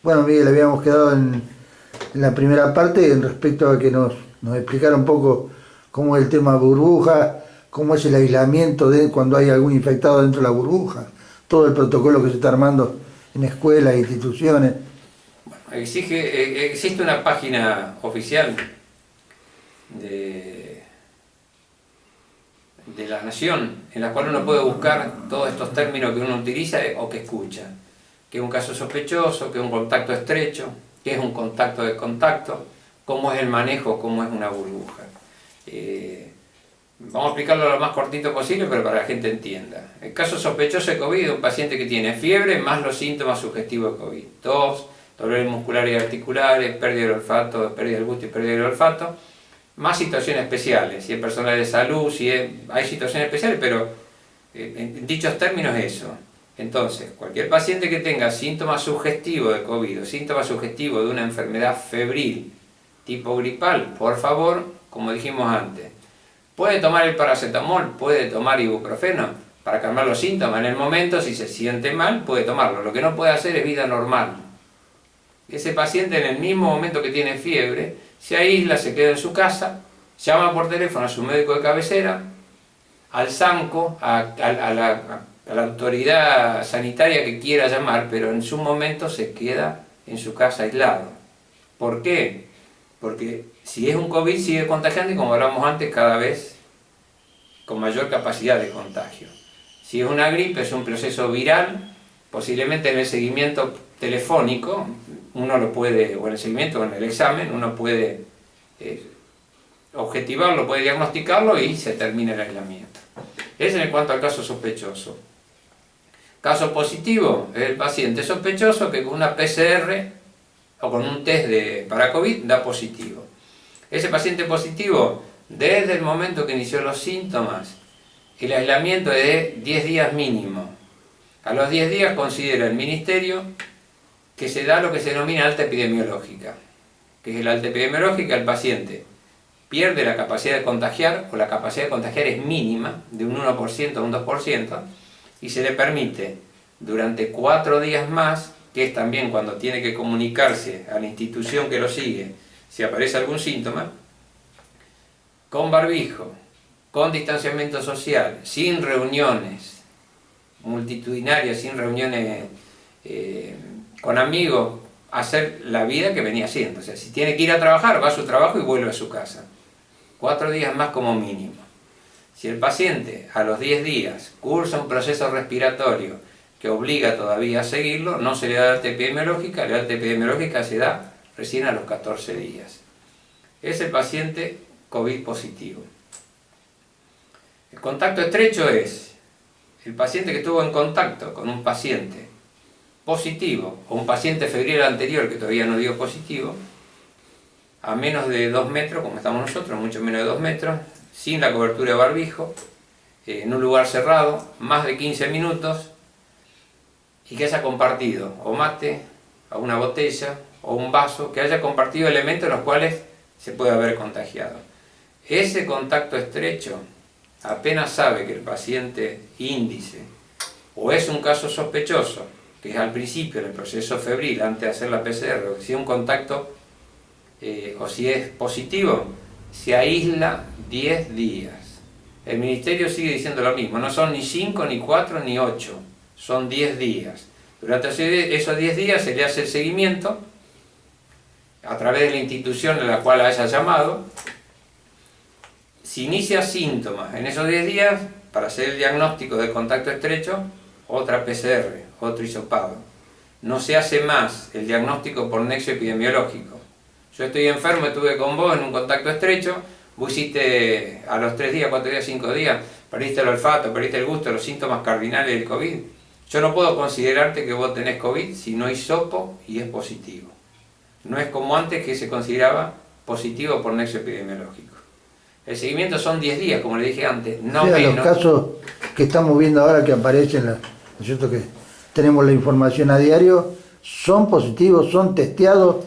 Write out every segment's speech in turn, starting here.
Bueno, Miguel, habíamos quedado en la primera parte en respecto a que nos explicara un poco cómo es el tema burbuja, cómo es el aislamiento de cuando hay algún infectado dentro de la burbuja, todo el protocolo que se está armando en escuelas e instituciones. Existe una página oficial de, de la Nación en la cual uno puede buscar todos estos términos que uno utiliza o que escucha. Que es un caso sospechoso, que es un contacto estrecho, que es un contacto de contacto, cómo es el manejo, cómo es una burbuja. Vamos a explicarlo lo más cortito posible, pero para que la gente entienda. El caso sospechoso de COVID es un paciente que tiene fiebre más los síntomas sugestivos de COVID. Tos, dolores musculares y articulares, pérdida del olfato, pérdida del gusto y pérdida del olfato, más situaciones especiales. Si es personal de salud, hay situaciones especiales, pero en dichos términos eso. Entonces, cualquier paciente que tenga síntomas sugestivos de COVID o síntomas sugestivos de una enfermedad febril tipo gripal, por favor, como dijimos antes, puede tomar el paracetamol, puede tomar ibuprofeno para calmar los síntomas. En el momento, si se siente mal, puede tomarlo. Lo que no puede hacer es vida normal. Ese paciente en el mismo momento que tiene fiebre, se aísla, se queda en su casa, llama por teléfono a su médico de cabecera, al SANCO, a la autoridad sanitaria que quiera llamar, pero en su momento se queda en su casa aislado. ¿Por qué? Porque si es un COVID sigue contagiando y, como hablamos antes, cada vez con mayor capacidad de contagio. Si es una gripe, es un proceso viral, posiblemente en el seguimiento telefónico uno lo puede, o en el seguimiento o en el examen, uno puede objetivarlo, puede diagnosticarlo y se termina el aislamiento. Eso en cuanto al caso sospechoso. Caso positivo es el paciente sospechoso que con una PCR o con un test para COVID da positivo. Ese paciente positivo, desde el momento que inició los síntomas, el aislamiento es de 10 días mínimo. A los 10 días considera el Ministerio que se da lo que se denomina alta epidemiológica. Que es el alta epidemiológica, el paciente pierde la capacidad de contagiar, o la capacidad de contagiar es mínima, de un 1% a un 2%, y se le permite durante 4 días más, que es también cuando tiene que comunicarse a la institución que lo sigue, si aparece algún síntoma, con barbijo, con distanciamiento social, sin reuniones multitudinarias, sin reuniones con amigos, hacer la vida que venía haciendo. O sea, si tiene que ir a trabajar, va a su trabajo y vuelve a su casa. 4 días más como mínimo. Si el paciente a los 10 días cursa un proceso respiratorio que obliga todavía a seguirlo, no se le da alta epidemiológica, la alta epidemiológica se da recién a los 14 días. Es el paciente COVID positivo. El contacto estrecho es el paciente que estuvo en contacto con un paciente positivo o un paciente febril anterior que todavía no dio positivo, a menos de 2 metros, como estamos nosotros, mucho menos de 2 metros, sin la cobertura de barbijo, en un lugar cerrado, más de 15 minutos, y que haya compartido o mate, o una botella, o un vaso, que haya compartido elementos en los cuales se puede haber contagiado. Ese contacto estrecho, apenas sabe que el paciente índice, o es un caso sospechoso, que es al principio del proceso febril, antes de hacer la PCR, o si es un contacto, o si es positivo, se aísla 10 días. El Ministerio sigue diciendo lo mismo, no son ni 5, ni 4, ni 8, son 10 días. Durante esos 10 días se le hace el seguimiento a través de la institución en la cual haya llamado. Si inicia síntomas en esos 10 días, para hacer el diagnóstico de contacto estrecho, otra PCR, otro hisopado. No se hace más el diagnóstico por nexo epidemiológico. Yo estoy enfermo, estuve con vos en un contacto estrecho, vos hiciste a los 3 días, 4 días, 5 días, perdiste el olfato, perdiste el gusto, los síntomas cardinales del COVID. Yo no puedo considerarte que vos tenés COVID si no hisopo y es positivo. No es como antes, que se consideraba positivo por nexo epidemiológico. El seguimiento son 10 días, como le dije antes, no O sea, menos. los casos que estamos viendo ahora que aparecen, ¿no es cierto?, que tenemos la información a diario, son positivos, son testeados,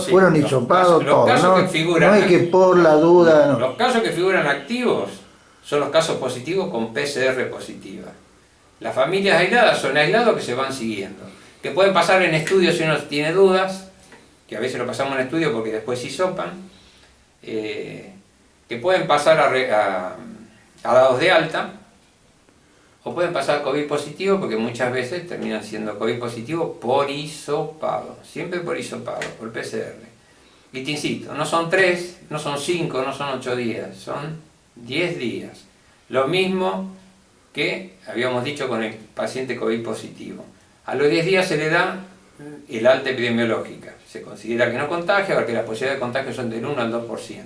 fueron hisopados, todo, ¿no? No es que por la duda, no. Los casos que figuran activos son los casos positivos con PCR positiva. Las familias aisladas son aislados que se van siguiendo. que pueden pasar en estudio si uno tiene dudas, que a veces lo pasamos en estudio porque después sí sopan, que pueden pasar a dados de alta, o pueden pasar a COVID positivo, porque muchas veces terminan siendo COVID positivo por hisopado, siempre por hisopado, por PCR. Y te insisto, no son 3, no son 5, no son 8 días, son 10 días. Lo mismo que habíamos dicho con el paciente COVID positivo. A los 10 días se le da el alta epidemiológica. Se considera que no contagia, porque las posibilidades de contagio son del 1 al 2%.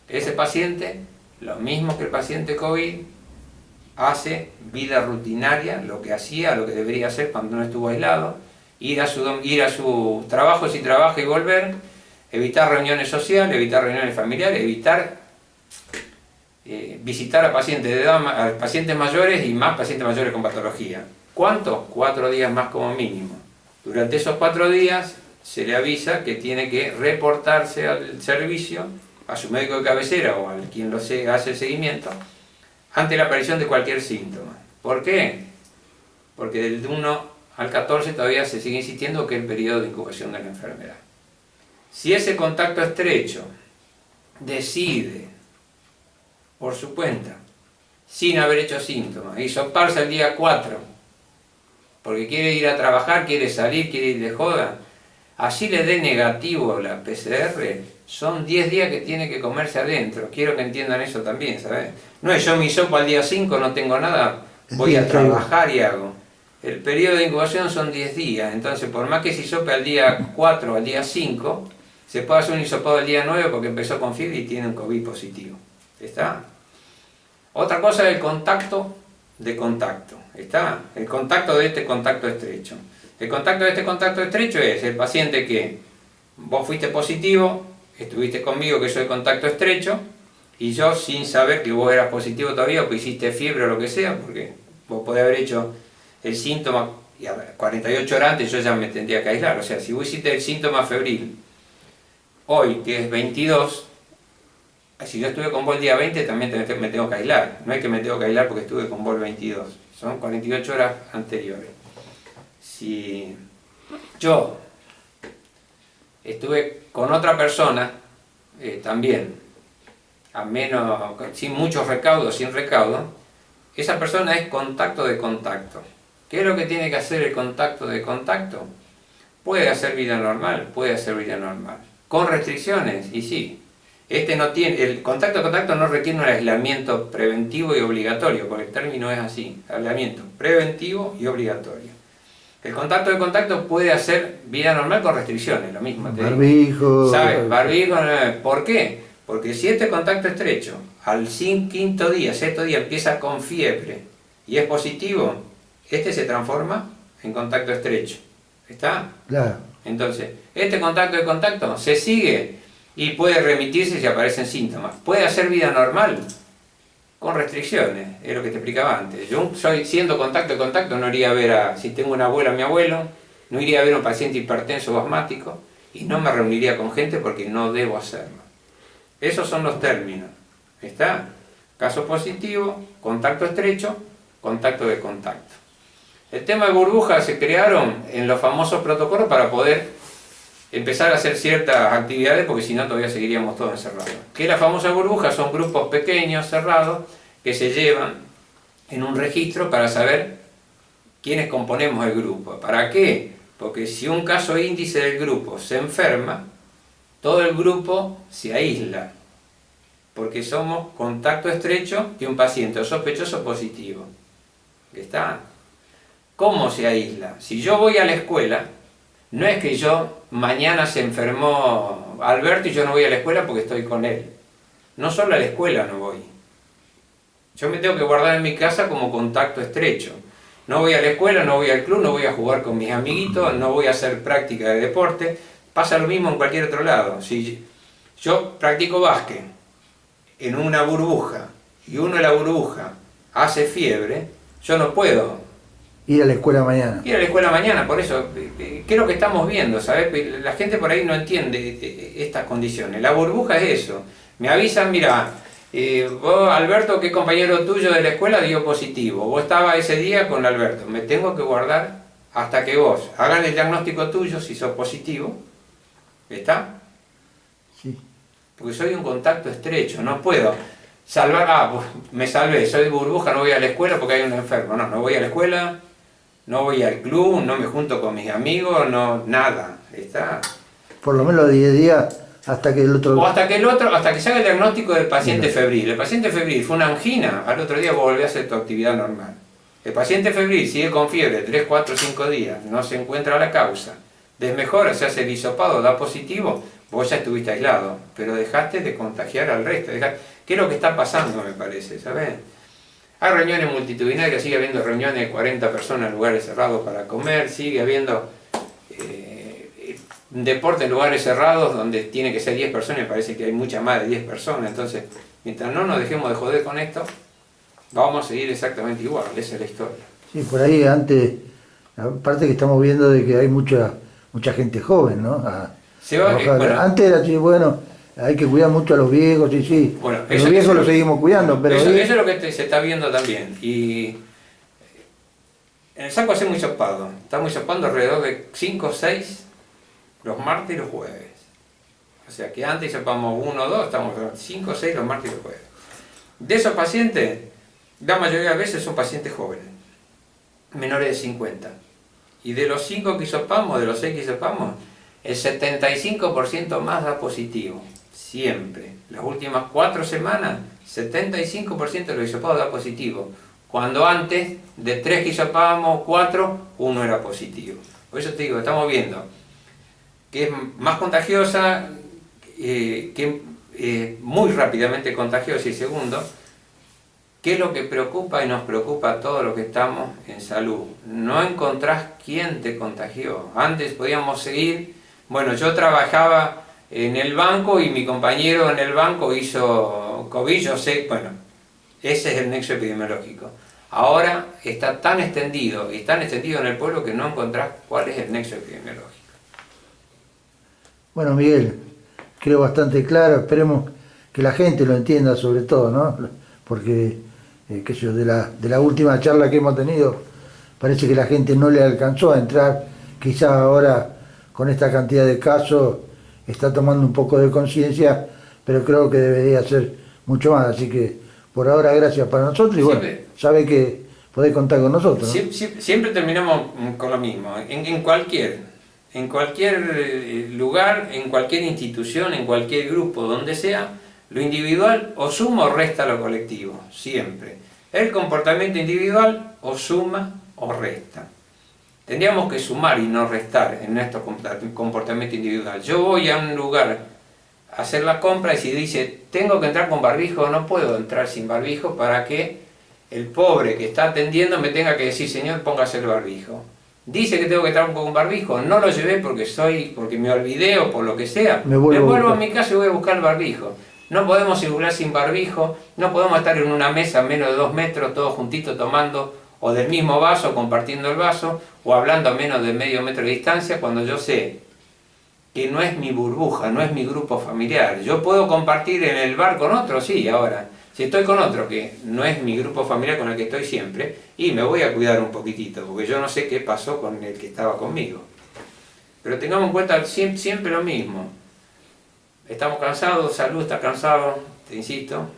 Ese paciente, lo mismo que el paciente COVID, hace vida rutinaria, lo que hacía, lo que debería hacer cuando no estuvo aislado, ir a su trabajo si trabaja y volver, evitar reuniones sociales, evitar reuniones familiares, evitar visitar a pacientes mayores y más pacientes mayores con patología. ¿Cuánto? 4 días más como mínimo. Durante esos 4 días se le avisa que tiene que reportarse al servicio, a su médico de cabecera o a quien hace el seguimiento, ante la aparición de cualquier síntoma. ¿Por qué? Porque del 1 al 14 todavía se sigue insistiendo que es el periodo de incubación de la enfermedad. Si ese contacto estrecho decide, por su cuenta, sin haber hecho síntomas, hisoparse el día 4, porque quiere ir a trabajar, quiere salir, quiere ir de joda, así le dé negativo la PCR, son 10 días que tiene que comerse adentro. Quiero que entiendan eso también, ¿sabes? No es yo me hisopo al día 5, no tengo nada, voy a trabajar y hago. El periodo de incubación son 10 días, entonces por más que se hisope al día 4 o al día 5, se puede hacer un hisopado al día 9 porque empezó con fiebre y tiene un COVID positivo. ¿Está? Otra cosa es el contacto de contacto. ¿Está? El contacto de este contacto estrecho. El contacto de este contacto estrecho es el paciente que vos fuiste positivo, estuviste conmigo que soy contacto estrecho, y yo sin saber que vos eras positivo todavía, o que hiciste fiebre o lo que sea, porque vos podés haber hecho el síntoma y a ver, 48 horas antes yo ya me tendría que aislar. O sea, si vos hiciste el síntoma febril hoy, que es 22, si yo estuve con vos el día 20, también me tengo que aislar. No es que me tengo que aislar porque estuve con vos el 22, son 48 horas anteriores. Si yo estuve con otra persona, también, sin muchos recaudos, sin recaudo, esa persona es contacto de contacto. ¿Qué es lo que tiene que hacer el contacto de contacto? Puede hacer vida normal, con restricciones, y sí. El contacto de contacto no requiere un aislamiento preventivo y obligatorio, porque el término es así, aislamiento preventivo y obligatorio. El contacto de contacto puede hacer vida normal con restricciones, lo mismo. Barbijo. ¿Sabes? Barbijo. ¿Por qué? Porque si este contacto estrecho al quinto día, sexto día empieza con fiebre y es positivo, este se transforma en contacto estrecho. ¿Está? Claro. Entonces, este contacto de contacto se sigue y puede remitirse si aparecen síntomas. Puede hacer vida normal con restricciones, es lo que te explicaba antes. Yo siendo contacto de contacto no iría a ver si tengo una abuela o mi abuelo, no iría a ver a un paciente hipertenso o asmático y no me reuniría con gente porque no debo hacerlo. Esos son los términos. ¿Está? Caso positivo, contacto estrecho, contacto de contacto. El tema de burbujas se crearon en los famosos protocolos para poder empezar a hacer ciertas actividades, porque si no todavía seguiríamos todos encerrados. ¿Qué es la famosa burbuja? Son grupos pequeños, cerrados, que se llevan en un registro para saber quiénes componemos el grupo. ¿Para qué? Porque si un caso índice del grupo se enferma, todo el grupo se aísla, porque somos contacto estrecho de un paciente sospechoso positivo. ¿Está? ¿Cómo se aísla? Si yo voy a la escuela, no es que mañana se enfermó Alberto y yo no voy a la escuela porque estoy con él. No solo a la escuela no voy. Yo me tengo que guardar en mi casa como contacto estrecho. No voy a la escuela, no voy al club, no voy a jugar con mis amiguitos, no voy a hacer práctica de deporte. Pasa lo mismo en cualquier otro lado. Si yo practico básquet en una burbuja y uno de la burbuja hace fiebre, yo no puedo ir a la escuela mañana. Ir a la escuela mañana, por eso, ¿qué es lo que estamos viendo? ¿Sabes? La gente por ahí no entiende estas condiciones. La burbuja es eso. Me avisan, mira, vos, Alberto, que compañero tuyo de la escuela dio positivo. Vos estabas ese día con Alberto. Me tengo que guardar hasta que vos hagan el diagnóstico tuyo, si sos positivo, ¿está? Sí. Porque soy un contacto estrecho, no puedo salvar, pues me salvé, soy burbuja, no voy a la escuela porque hay un enfermo. No, no voy a la escuela, no voy al club, no me junto con mis amigos, no, nada, ¿está? Por lo menos 10 días hasta que el otro... O hasta que se haga el diagnóstico del paciente febril. El paciente febril fue una angina, al otro día volví a hacer tu actividad normal. El paciente febril sigue con fiebre 3, 4, 5 días, no se encuentra la causa, desmejora, se hace el hisopado, da positivo, vos ya estuviste aislado, pero dejaste de contagiar al resto. ¿Qué es lo que está pasando, me parece? ¿Sabes? Hay reuniones multitudinarias, sigue habiendo reuniones de 40 personas en lugares cerrados para comer, sigue habiendo deporte en lugares cerrados donde tiene que ser 10 personas, me parece que hay muchas más de 10 personas. Entonces, mientras no nos dejemos de joder con esto, vamos a seguir exactamente igual, esa es la historia. Sí, por ahí antes, aparte que estamos viendo de que hay mucha gente joven, ¿no? Bueno, antes era así, bueno, hay que cuidar mucho a los viejos, sí, sí. Bueno, los viejos los seguimos cuidando, pero... Eso es lo que se está viendo también. Y en el saco hacemos hisopado. Estamos hisopando alrededor de 5 o 6 los martes y los jueves. O sea que antes hisopamos 1 o 2, estamos 5 o 6 los martes y los jueves. De esos pacientes, la mayoría de veces son pacientes jóvenes, menores de 50. Y de los 5 que hisopamos, de los 6 que hisopamos, el 75% más da positivo. Siempre. Las últimas 4 semanas, 75% de los hisopados da positivo. Cuando antes, de 3 que hisopábamos, 4, 1 era positivo. Por eso te digo, estamos viendo que es más contagiosa, muy rápidamente contagiosa. Y segundo, ¿qué es lo que preocupa y nos preocupa a todos los que estamos en salud? No encontrás quién te contagió. Antes podíamos seguir, bueno, yo trabajaba en el banco y mi compañero en el banco hizo COVID, yo sé, bueno, ese es el nexo epidemiológico. Ahora está tan extendido, y tan extendido en el pueblo que no encontrás cuál es el nexo epidemiológico. Bueno, Miguel, creo bastante claro, esperemos que la gente lo entienda sobre todo, ¿no? Porque, qué sé yo, de la última charla que hemos tenido, parece que la gente no le alcanzó a entrar, quizás ahora con esta cantidad de casos está tomando un poco de conciencia, pero creo que debería ser mucho más, así que por ahora gracias para nosotros y bueno, sabe que podés contar con nosotros, ¿no? Siempre terminamos con lo mismo, en cualquier lugar, en cualquier institución, en cualquier grupo, donde sea, lo individual o suma o resta a lo colectivo, siempre. El comportamiento individual o suma o resta. Tendríamos que sumar y no restar en nuestro comportamiento individual. Yo voy a un lugar a hacer la compra y si dice, tengo que entrar con barbijo, no puedo entrar sin barbijo para que el pobre que está atendiendo me tenga que decir, señor, póngase el barbijo. Dice que tengo que entrar con barbijo, no lo llevé porque me olvidé o por lo que sea. Me vuelvo a mi casa y voy a buscar el barbijo. No podemos circular sin barbijo, no podemos estar en una mesa a menos de 2 metros, todos juntitos tomando o del mismo vaso, compartiendo el vaso, o hablando a menos de medio metro de distancia, cuando yo sé que no es mi burbuja, no es mi grupo familiar. Yo puedo compartir en el bar con otro, sí, ahora. Si estoy con otro que no es mi grupo familiar con el que estoy siempre, y me voy a cuidar un poquitito, porque yo no sé qué pasó con el que estaba conmigo. Pero tengamos en cuenta siempre lo mismo. Estamos cansados, salud está cansado, te insisto.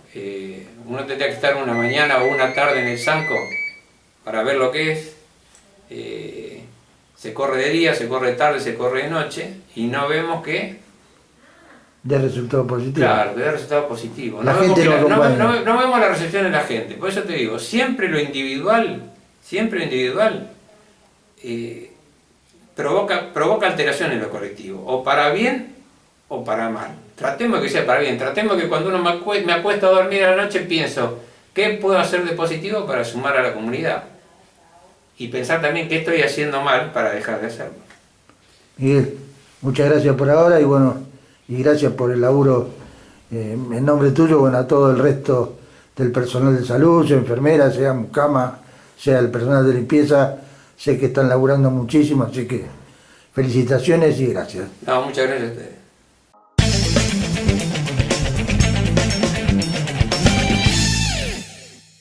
Uno tendría que estar una mañana o una tarde en el Sanco para ver lo que es. Se corre de día, se corre de tarde, se corre de noche, y no vemos que... de resultado positivo. Claro, de resultado positivo. La gente no vemos la recepción de la gente. Por eso te digo, siempre lo individual provoca alteración en lo colectivo, o para bien o para mal. Tratemos que sea para bien, tratemos que cuando uno me acuesto a dormir a la noche pienso, ¿qué puedo hacer de positivo para sumar a la comunidad? Y pensar también qué estoy haciendo mal para dejar de hacerlo. Miguel, muchas gracias por ahora y bueno, y gracias por el laburo en nombre tuyo, bueno, a todo el resto del personal de salud, sea enfermera, sea mucama, sea el personal de limpieza, sé que están laburando muchísimo, así que felicitaciones y gracias. No, muchas gracias a ustedes.